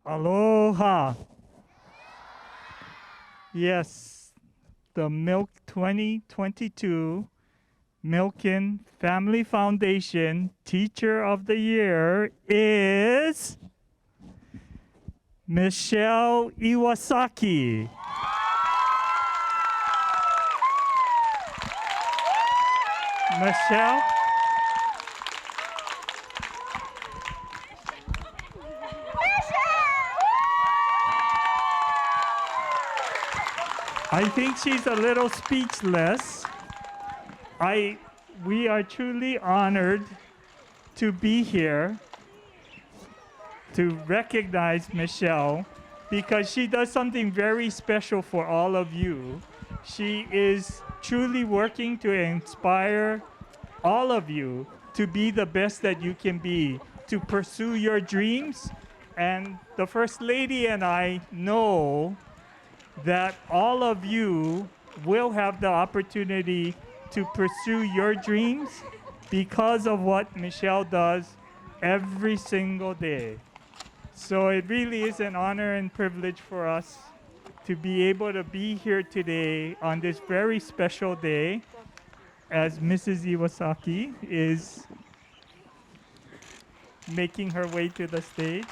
Aloha. Yes, the Milk 2022 Milken Family Foundation Teacher of the Year is Michelle Iwasaki. Michelle? I think she's a little speechless. We are truly honored to be here to recognize Michelle because she does something very special for all of you. She is truly working to inspire all of you to be the best that you can be, to pursue your dreams. And the First Lady and I know that all of you will have the opportunity to pursue your dreams because of what Michelle does every single day. So it really is an honor and privilege for us to be able to be here today on this very special day as Mrs. Iwasaki is making her way to the stage.